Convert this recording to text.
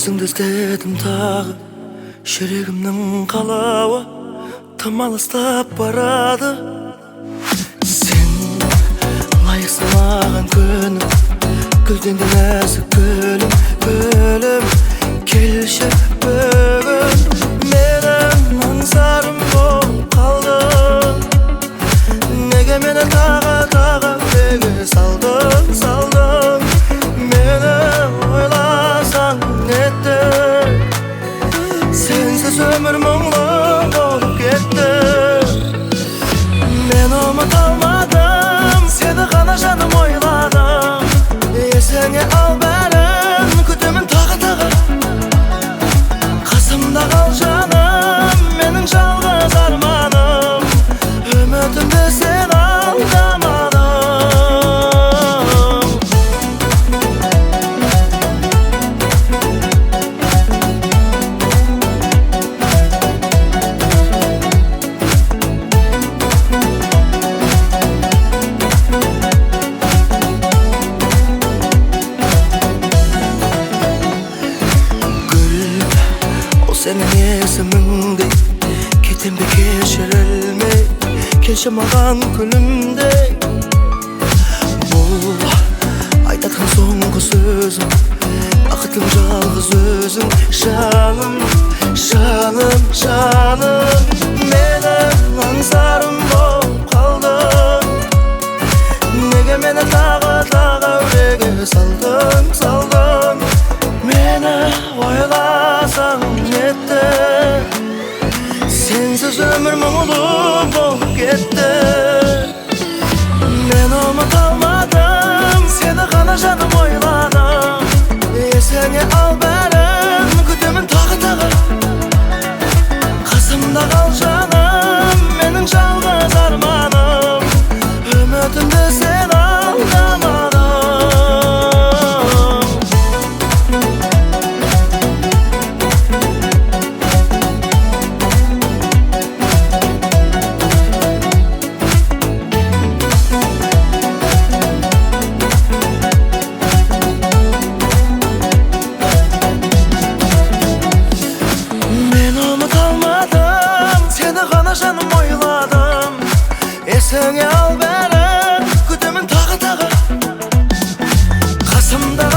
Өзіңді іздедім тағы, жүрегімнің қалауы тым алыстап барады. Сен лайықсың маған күнім, гүлден де нәзік гүлім, гүлім. Келші бүгін менің аңсарым болып қалдың. Неге мені тағы неге салдың? Мені ойласаң нетті, сенсіз өмір мұңлы болып кетті. Мен ұмыта алмадым, сені ғана жаным ойладым. Есіңе ал бәрін, күтемін тағы. Қасымда қал жаным, менің жалғыз арманым. Үмітімді сен алдамадың. Senin есіміңдей кетем бе кешірілмей, келші маған күнімдей. Бұл айтатын соңғы сөзім, бақытым жалғыз өзің. Жаным, жаным, жаным, менің аңсарым болып қалдың. Неге мені тағы үрейге салдың? Мені ойласаң нетті, сенсіз өмір мұңлы болып кетті. Мен ұмыта алмадым, сені ғана жаным ойладым. Есіңе ал бәрін, күтемін тағы. Қасымда қал жаным, менің жалғыз арманым. Үмітімді сен алдамадың. Жаным ойладым, есіңе ал бәрін, күтемін тағы. Қасымда